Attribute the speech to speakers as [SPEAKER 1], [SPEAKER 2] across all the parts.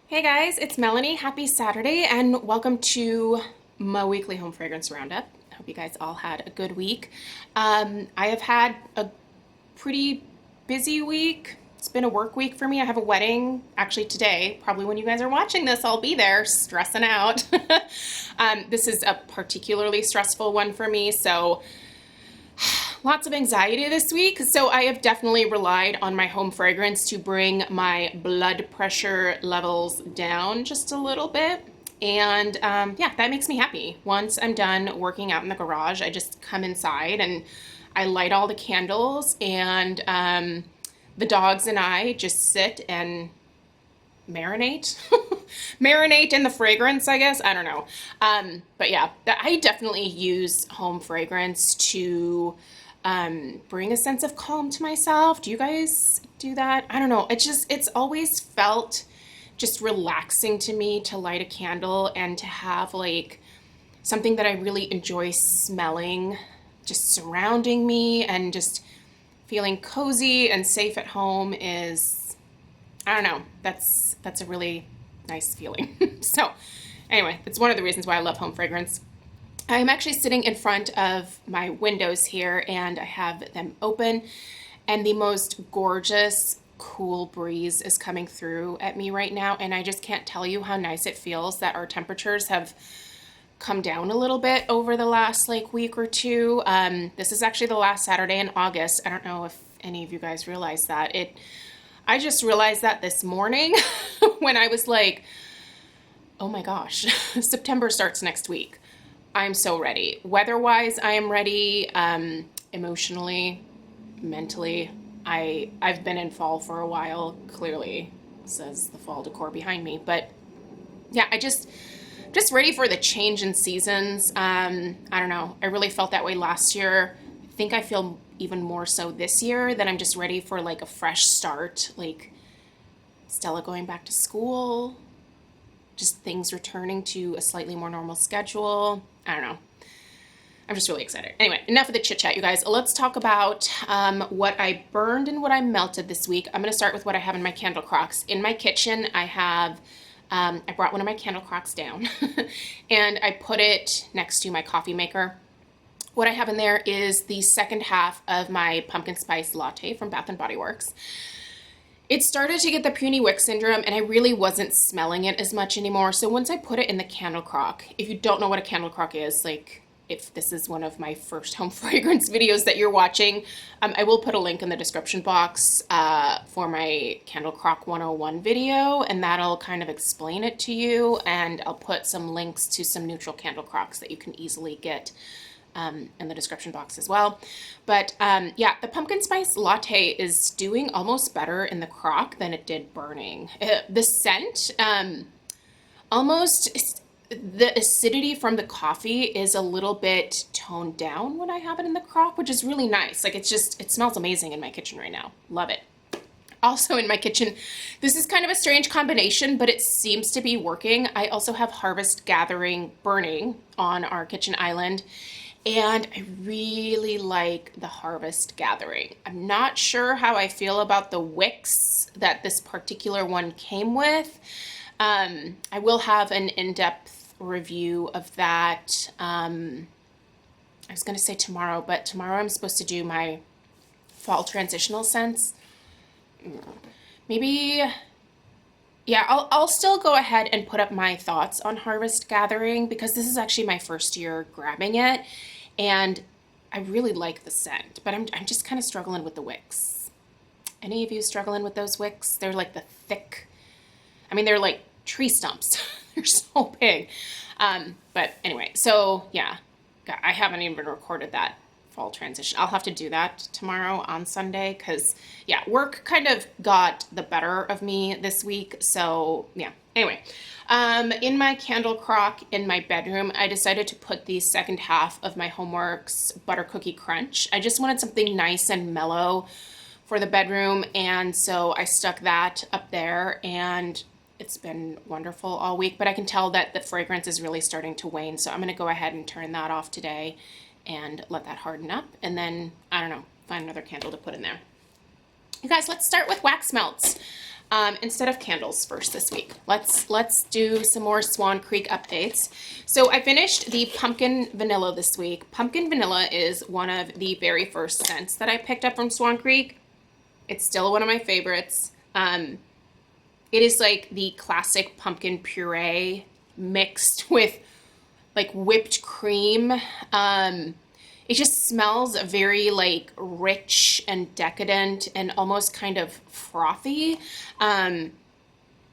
[SPEAKER 1] Hey guys, it's Melanie. Happy Saturday and welcome to my weekly home fragrance roundup. I hope you guys all had a good week. I have had a pretty busy week. It's been a work week for me. I have a wedding actually today. Probably when you guys are watching this, I'll be there stressing out. This is a particularly stressful one for me, so lots of anxiety this week, so I have definitely relied on my home fragrance to bring my blood pressure levels down just a little bit. And yeah, that makes me happy. Once I'm done working out in the garage, I just come inside and I light all the candles, and the dogs and I just sit and marinate. Marinate in the fragrance, I guess. I don't know. But yeah, I definitely use home fragrance to bring a sense of calm to myself. Do you guys do that? I don't know. It's always felt just relaxing to me to light a candle and to have like something that I really enjoy smelling just surrounding me, and just feeling cozy and safe at home is, I don't know, that's a really nice feeling. So anyway, it's one of the reasons why I love home fragrance. I'm actually sitting in front of my windows here and I have them open, and the most gorgeous cool breeze is coming through at me right now, and I just can't tell you how nice it feels that our temperatures have come down a little bit over the last like week or two. This is actually the last Saturday in August. I don't know if any of you guys realize that. I just realized that this morning when I was like, oh my gosh, September starts next week. I'm so ready. Weather-wise, I am ready. Emotionally, mentally, I've been in fall for a while, clearly says the fall decor behind me. But yeah, just ready for the change in seasons. I don't know. I really felt that way last year. I think I feel even more so this year, that I'm just ready for like a fresh start, like Stella going back to school, just things returning to a slightly more normal schedule. I don't know. I'm just really excited. Anyway, enough of the chit chat, you guys. Let's talk about what I burned and what I melted this week. I'm going to start with what I have in my candle crocks. In my kitchen, I have, I brought one of my candle crocks down and I put it next to my coffee maker. What I have in there is the second half of my pumpkin spice latte from Bath & Body Works. It started to get the puny wick syndrome and I really wasn't smelling it as much anymore. So once I put it in the candle crock, if you don't know what a candle crock is, like if this is one of my first home fragrance videos that you're watching, I will put a link in the description box for my Candle Crock 101 video, and that'll kind of explain it to you. And I'll put some links to some neutral candle crocks that you can easily get in the description box as well. But yeah, the pumpkin spice latte is doing almost better in the crock than it did burning. The scent, almost the acidity from the coffee is a little bit toned down when I have it in the crock, which is really nice. Like it smells amazing in my kitchen right now. Love it. Also in my kitchen, this is kind of a strange combination, but it seems to be working. I also have Harvest Gathering burning on our kitchen island, and I really like the Harvest Gathering. I'm not sure how I feel about the wicks that this particular one came with. I will have an in-depth review of that. I was going to say tomorrow, but tomorrow I'm supposed to do my fall transitional scents. Maybe, yeah, I'll still go ahead and put up my thoughts on Harvest Gathering, because this is actually my first year grabbing it, and I really like the scent, but I'm just kind of struggling with the wicks. Any of you struggling with those wicks? They're like the thick, I mean, they're like tree stumps. They're so big. But anyway, so yeah, I haven't even recorded that fall transition. I'll have to do that tomorrow on Sunday, because yeah, work kind of got the better of me this week. So yeah, anyway, in my candle crock in my bedroom, I decided to put the second half of my Homeworks Butter Cookie Crunch. I just wanted something nice and mellow for the bedroom, and so I stuck that up there, and it's been wonderful all week, but I can tell that the fragrance is really starting to wane, so I'm going to go ahead and turn that off today and let that harden up, and then, I don't know, find another candle to put in there. You guys, let's start with wax melts. instead of candles first this week. Let's do some more Swan Creek updates. So I finished the pumpkin vanilla this week. Pumpkin vanilla is one of the very first scents that I picked up from Swan Creek. It's still one of my favorites. It is like the classic pumpkin puree mixed with like whipped cream. It just smells very like rich and decadent and almost kind of frothy. And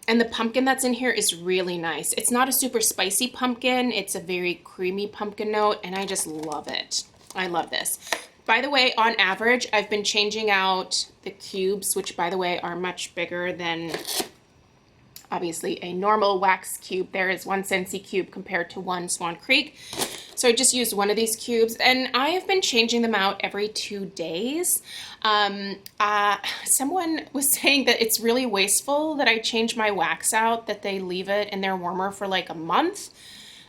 [SPEAKER 1] the pumpkin that's in here is really nice. It's not a super spicy pumpkin. It's a very creamy pumpkin note, and I just love it. I love this. By the way, on average, I've been changing out the cubes, which by the way are much bigger than obviously a normal wax cube. There is one Scentsy cube compared to one Swan Creek. So I just used one of these cubes, and I have been changing them out every 2 days. Someone was saying that it's really wasteful that I change my wax out, that they leave it in their warmer for like a month.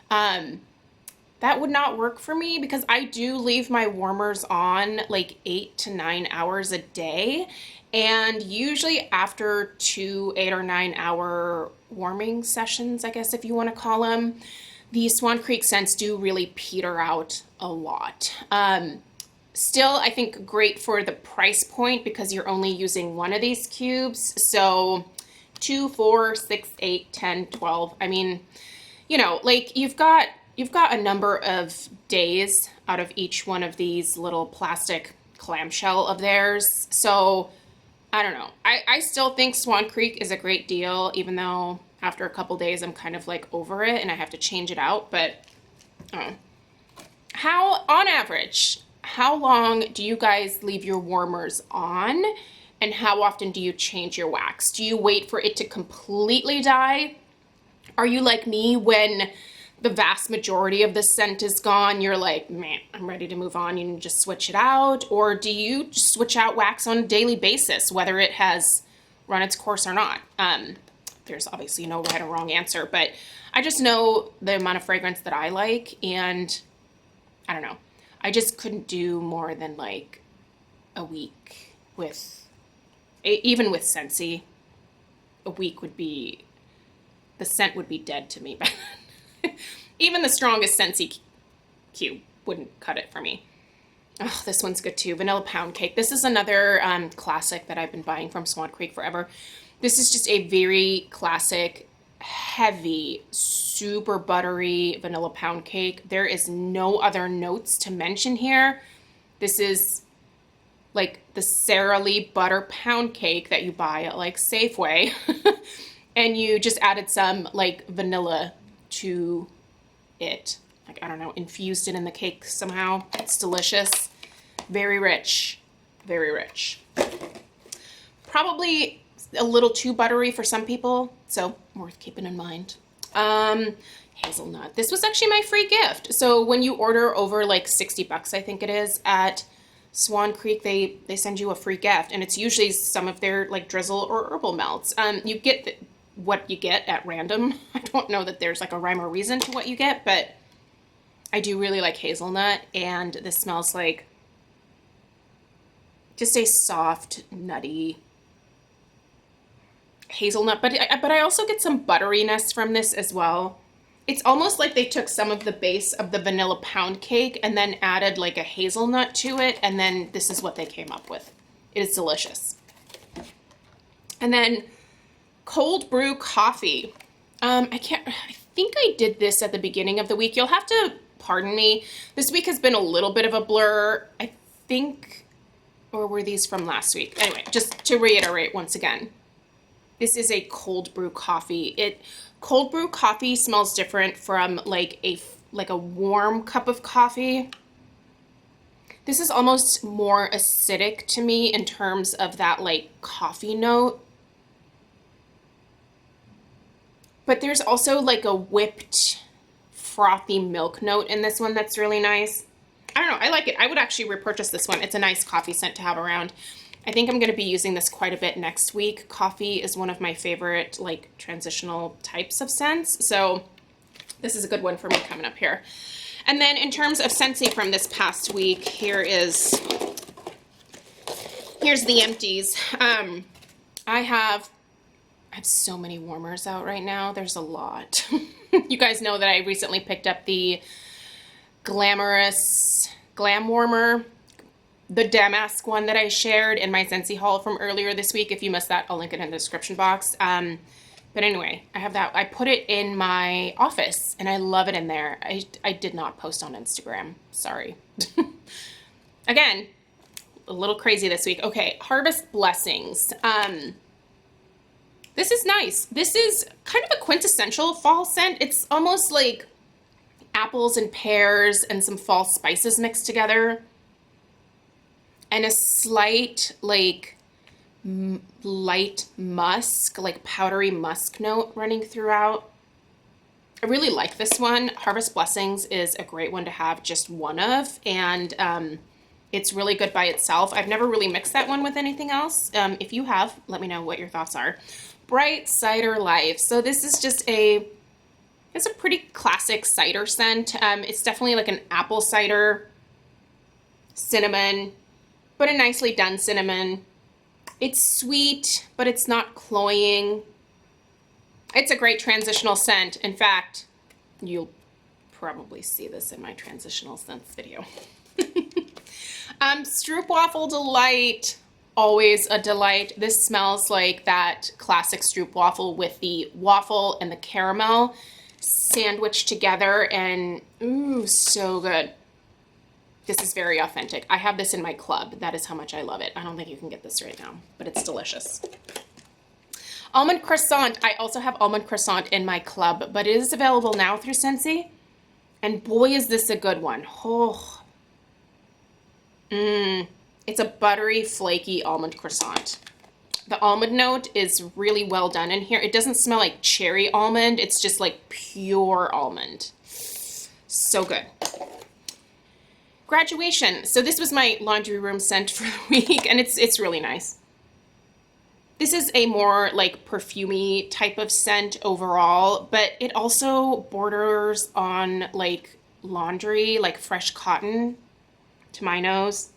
[SPEAKER 1] That would not work for me because I do leave my warmers on like 8 to 9 hours a day. And usually after 2 8 or 9 hour warming sessions, I guess if you want to call them, the Swan Creek scents do really peter out a lot. Still, I think great for the price point because you're only using one of these cubes. So 2, 4, 6, 8, 10, 12. I mean, you know, like you've got a number of days out of each one of these little plastic clamshell of theirs. So I don't know. I still think Swan Creek is a great deal, even though after a couple days I'm kind of like over it and I have to change it out. But how, on average, how long do you guys leave your warmers on, and how often do you change your wax? Do you wait for it to completely die? Are you like me when the vast majority of the scent is gone, you're like, man, I'm ready to move on, you just switch it out? Or do you just switch out wax on a daily basis, whether it has run its course or not? There's obviously no right or wrong answer, but I just know the amount of fragrance that I like, and I don't know. I just couldn't do more than like a week with, even with Scentsy, a week would be, the scent would be dead to me. Even the strongest Scentsy cube wouldn't cut it for me. Oh, this one's good too. Vanilla Pound Cake. This is another classic that I've been buying from Swan Creek forever. This is just a very classic, heavy, super buttery vanilla pound cake. There is no other notes to mention here. This is like the Sara Lee butter pound cake that you buy at like Safeway. And you just added some like vanilla to it. Like, I don't know, infused it in the cake somehow. It's delicious. Very rich. Very rich. Probably a little too buttery for some people, so worth keeping in mind. Hazelnut. This was actually my free gift. So when you order over like 60 bucks, I think it is, at Swan Creek, they send you a free gift, and it's usually some of their like drizzle or herbal melts. You get what you get at random. I don't know that there's like a rhyme or reason to what you get, but I do really like hazelnut, and this smells like just a soft, nutty hazelnut, but I also get some butteriness from this as well. It's almost like they took some of the base of the vanilla pound cake and then added like a hazelnut to it, and then this is what they came up with. It is delicious. And then cold brew coffee. I think I did this at the beginning of the week. You'll have to pardon me. This week has been a little bit of a blur. I think, or were these from last week? Anyway, just to reiterate once again, this is a cold brew coffee. Cold brew coffee smells different from like a warm cup of coffee. This is almost more acidic to me in terms of that like coffee note. But there's also like a whipped frothy milk note in this one that's really nice. I don't know, I like it. I would actually repurchase this one. It's a nice coffee scent to have around. I think I'm going to be using this quite a bit next week. Coffee is one of my favorite like transitional types of scents, so this is a good one for me coming up here. And then in terms of Scentsy from this past week, here's the empties. I have I have so many warmers out right now. There's a lot. You guys know that I recently picked up the Glamorous Glam Warmer, the damask one that I shared in my Scentsy haul from earlier this week. If you missed that, I'll link it in the description box. But anyway, I have that. I put it in my office and I love it in there. I did not post on Instagram. Sorry. Again, a little crazy this week. Okay, Harvest Blessings. This is nice. This is kind of a quintessential fall scent. It's almost like apples and pears and some fall spices mixed together. And a slight, like, light musk, like powdery musk note running throughout. I really like this one. Harvest Blessings is a great one to have just one of, and it's really good by itself. I've never really mixed that one with anything else. If you have, let me know what your thoughts are. Bright Cider Life. So this is just it's a pretty classic cider scent. It's definitely like an apple cider, cinnamon, but a nicely done cinnamon. It's sweet, but it's not cloying. It's a great transitional scent. In fact, you'll probably see this in my transitional scents video. Stroopwafel Delight, always a delight. This smells like that classic Stroopwafel with the waffle and the caramel sandwiched together, and ooh, so good. This is very authentic. I have this in my club. That is how much I love it. I don't think you can get this right now, but it's delicious. Almond Croissant. I also have Almond Croissant in my club, but it is available now through Scentsy. And boy, is this a good one. Oh. It's a buttery, flaky almond croissant. The almond note is really well done in here. It doesn't smell like cherry almond. It's just like pure almond. So good. Graduation. So this was my laundry room scent for the week, and it's really nice. This is a more like perfumey type of scent overall, but it also borders on like laundry, like fresh cotton to my nose.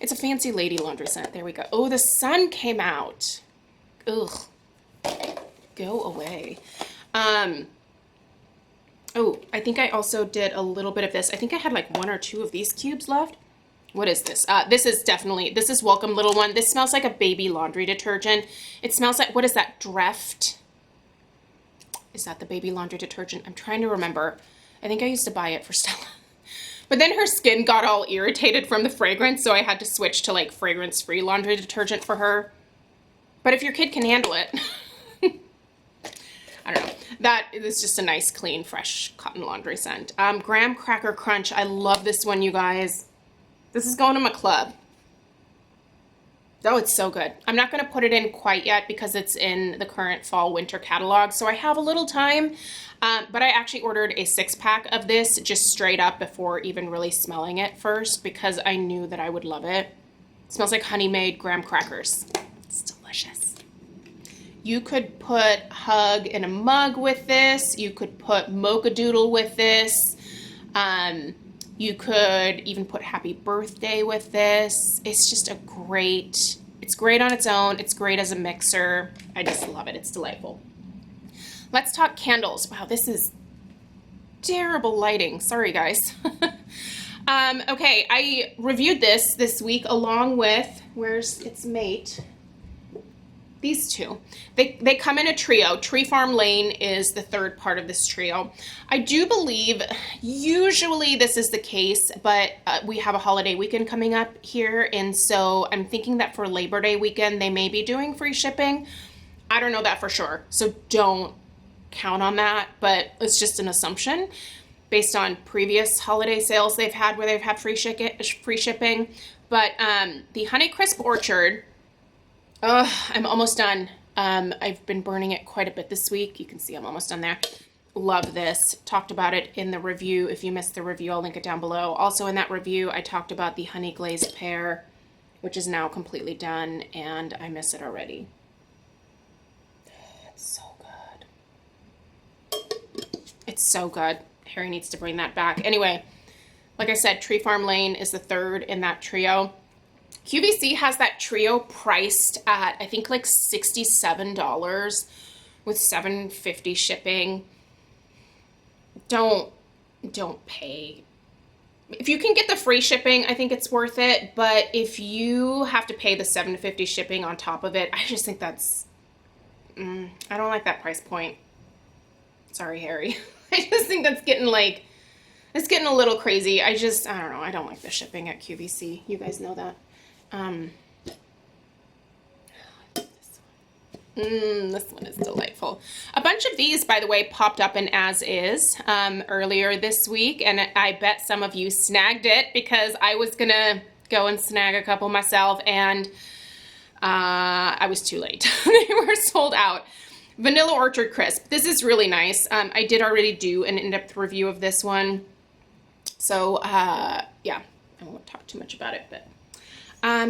[SPEAKER 1] It's a fancy lady laundry scent. There we go. Oh, the sun came out. Ugh. Go away. Oh, I think I also did a little bit of this. I think I had like 1 or 2 of these cubes left. What is this? This is Welcome Little One. This smells like a baby laundry detergent. It smells like, what is that? Dreft? Is that the baby laundry detergent? I'm trying to remember. I think I used to buy it for Stella. But then her skin got all irritated from the fragrance, so I had to switch to like fragrance-free laundry detergent for her. But if your kid can handle it, I don't know. That is just a nice, clean, fresh cotton laundry scent. Graham Cracker Crunch. I love this one, you guys. This is going to my club. Oh, it's so good. I'm not going to put it in quite yet because it's in the current fall-winter catalog, so I have a little time. But I actually ordered a 6-pack of this just straight up before even really smelling it first because I knew that I would love it. It smells like honey-made graham crackers. It's delicious. You could put Hug in a mug with this. You could put Mocha Doodle with this. You could even put Happy Birthday with this. It's just it's great on its own. It's great as a mixer. I just love it. It's delightful. Let's talk candles. Wow, this is terrible lighting. Sorry, guys. Okay, I reviewed this week along with, where's its mate? These two. They come in a trio. Tree Farm Lane is the third part of this trio. I do believe usually this is the case, but we have a holiday weekend coming up here, and so I'm thinking that for Labor Day weekend they may be doing free shipping. I don't know that for sure, so don't count on that, but it's just an assumption based on previous holiday sales they've had where they've had free shipping. But the Honeycrisp Orchard, I'm almost done. I've been burning it quite a bit this week. You can see I'm almost done there. Love this. Talked about it in the review. If you missed the review, I'll link it down below. Also in that review, I talked about the Honey Glazed Pear, which is now completely done, and I miss it already. It's so good. It's so good. Harry needs to bring that back. Anyway, like I said, Tree Farm Lane is the third in that trio. QVC has that trio priced at, I think, like $67 with $7.50 shipping. Don't pay. If you can get the free shipping, I think it's worth it. But if you have to pay the $7.50 shipping on top of it, I just think that's, I don't like that price point. Sorry, Harry. I just think that's getting like, it's getting a little crazy. I don't know. I don't like the shipping at QVC. You guys know that. This one is delightful. A bunch of these, by the way, popped up in as is earlier this week, and I bet some of you snagged it because I was gonna go and snag a couple myself, and I was too late. They were sold out. Vanilla Orchard Crisp. This is really nice. I did already do an in-depth review of this one, so yeah, I won't talk too much about it, but I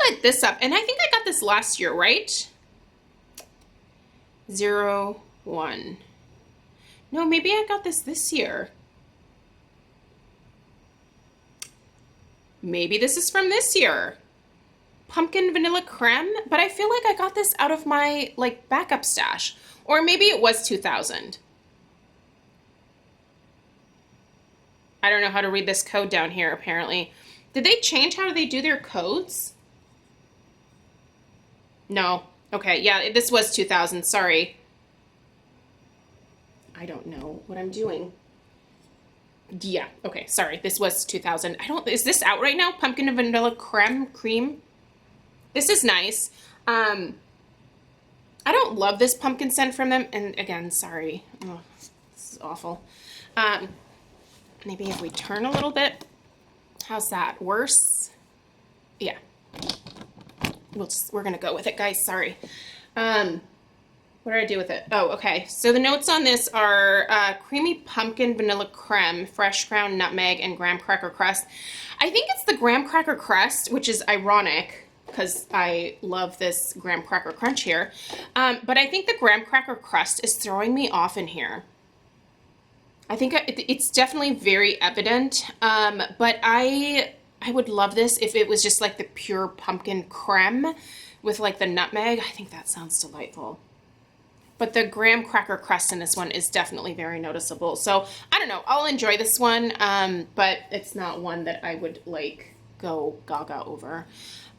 [SPEAKER 1] lit this up, and I think I got this last year, right? 01. No, maybe I got this year. Maybe this is from this year. Pumpkin Vanilla Creme, but I feel like I got this out of my like backup stash, or maybe it was 2000. I don't know how to read this code down here, apparently. Did they change how they do their codes? No. Okay, yeah, this was 2000, sorry. I don't know what I'm doing. Yeah, okay, sorry, this was 2000. Is this out right now? Pumpkin and Vanilla Cream? This is nice. I don't love this pumpkin scent from them, and again, sorry. Oh, this is awful. Maybe if we turn a little bit, how's that? Worse? Yeah. We're gonna go with it, guys. Sorry. What did I do with it? Oh, okay. So the notes on this are creamy pumpkin vanilla creme, fresh ground nutmeg, and graham cracker crust. I think it's the graham cracker crust, which is ironic because I love this graham cracker crunch here. But I think the graham cracker crust is throwing me off in here. I think it's definitely very evident, but I would love this if it was just like the pure pumpkin creme with like the nutmeg. I think that sounds delightful. But the graham cracker crust in this one is definitely very noticeable. So I don't know, I'll enjoy this one, but it's not one that I would like go gaga over.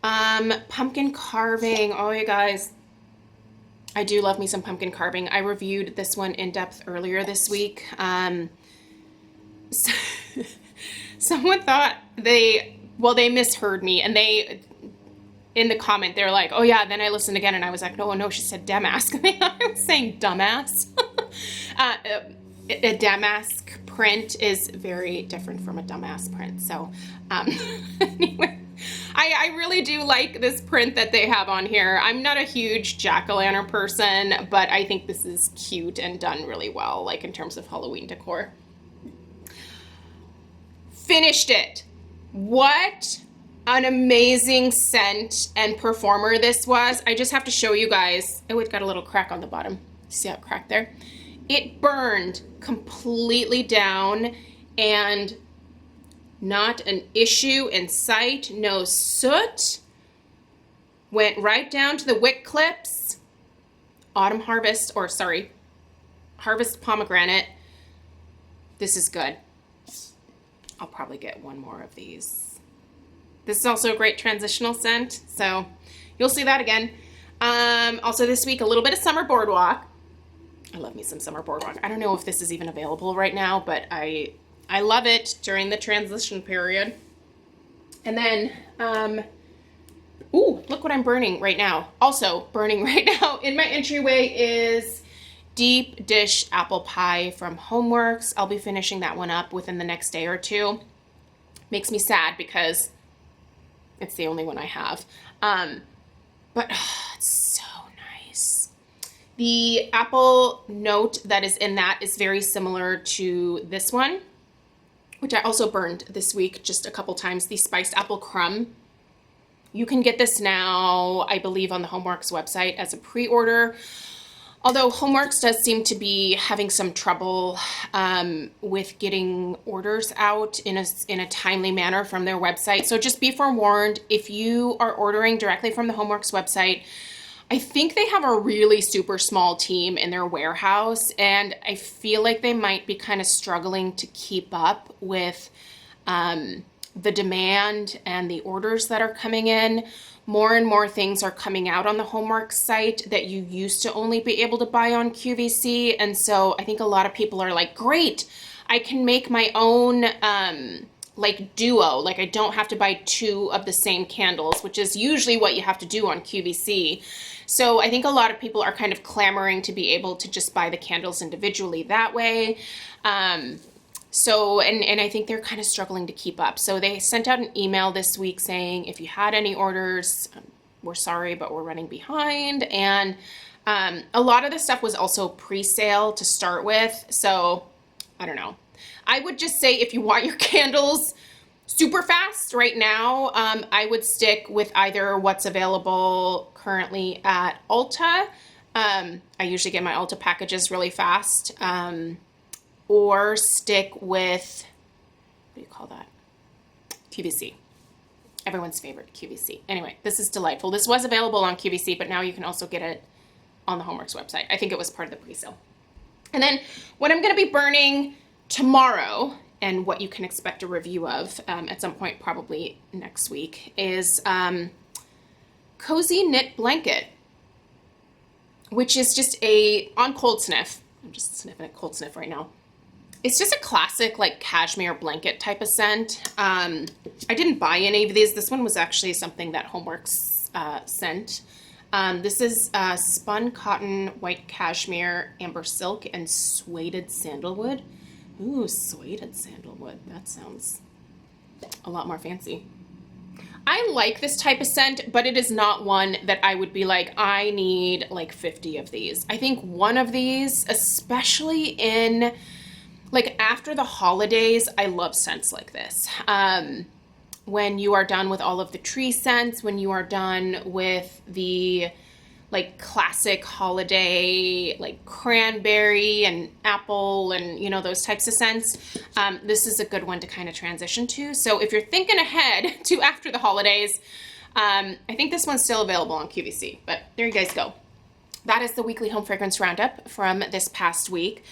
[SPEAKER 1] Pumpkin carving. Oh, you guys, I do love me some pumpkin carving. I reviewed this one in depth earlier this week. Someone thought they misheard me, and they, in the comment, they're like, oh yeah, then I listened again, and I was like, no, she said damask. I was saying dumbass. A damask print is very different from a dumbass print. So anyway, I really do like this print that they have on here. I'm not a huge jack-o'-lantern person, but I think this is cute and done really well, like in terms of Halloween decor. Finished it. What an amazing scent and performer this was. I just have to show you guys. Oh, it got a little crack on the bottom. See that crack there? It burned completely down and not an issue in sight. No soot. Went right down to the wick clips. Harvest pomegranate. This is good. I'll probably get one more of these. This is also a great transitional scent, so you'll see that again. Also this week, a little bit of Summer Boardwalk. I love me some Summer Boardwalk. I don't know if this is even available right now, but I love it during the transition period. And then, ooh, look what I'm burning right now. Also burning right now in my entryway is Deep Dish Apple Pie from Homeworks. I'll be finishing that one up within the next day or two. Makes me sad because it's the only one I have. But it's so nice. The apple note that is in that is very similar to this one, which I also burned this week just a couple times, the Spiced Apple Crumb. You can get this now, I believe, on the Homeworks website as a pre-order. Although Homeworks does seem to be having some trouble with getting orders out in a timely manner from their website. So just be forewarned, if you are ordering directly from the Homeworks website, I think they have a really super small team in their warehouse, and I feel like they might be kind of struggling to keep up with the demand and the orders that are coming in. More and more things are coming out on the Homeworks site that you used to only be able to buy on QVC. And so I think a lot of people are like, great, I can make my own like duo. Like I don't have to buy two of the same candles, which is usually what you have to do on QVC. So I think a lot of people are kind of clamoring to be able to just buy the candles individually that way. So, and I think they're kind of struggling to keep up. So they sent out an email this week saying, if you had any orders, we're sorry, but we're running behind. And a lot of the stuff was also pre-sale to start with. So I don't know. I would just say if you want your candles super fast right now, I would stick with either what's available currently at Ulta. I usually get my Ulta packages really fast. Or stick with, what do you call that? QVC. Everyone's favorite, QVC. Anyway, this is delightful. This was available on QVC, but now you can also get it on the Homeworks website. I think it was part of the pre-sale. And then what I'm going to be burning tomorrow, and what you can expect a review of at some point probably next week, is Cozy Knit Blanket, which is just on Cold Sniff. I'm just sniffing at Cold Sniff right now. It's just a classic like cashmere blanket type of scent. I didn't buy any of these. This one was actually something that Homeworks sent. This is spun cotton, white cashmere, amber silk, and suede sandalwood. Ooh, suede sandalwood. That sounds a lot more fancy. I like this type of scent, but it is not one that I would be like, I need like 50 of these. I think one of these, especially in like after the holidays, I love scents like this. When you are done with all of the tree scents, when you are done with the like classic holiday, like cranberry and apple and, you know, those types of scents, this is a good one to kind of transition to. So if you're thinking ahead to after the holidays, I think this one's still available on QVC, but there you guys go. That is the weekly home fragrance roundup from this past week.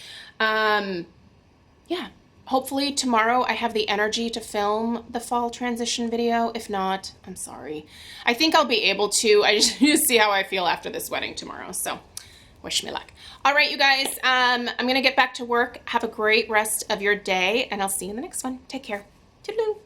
[SPEAKER 1] Yeah, hopefully tomorrow I have the energy to film the fall transition video. If not, I'm sorry. I think I'll be able to. I just need to see how I feel after this wedding tomorrow. So wish me luck. All right, you guys, I'm going to get back to work. Have a great rest of your day, and I'll see you in the next one. Take care. Toodaloo.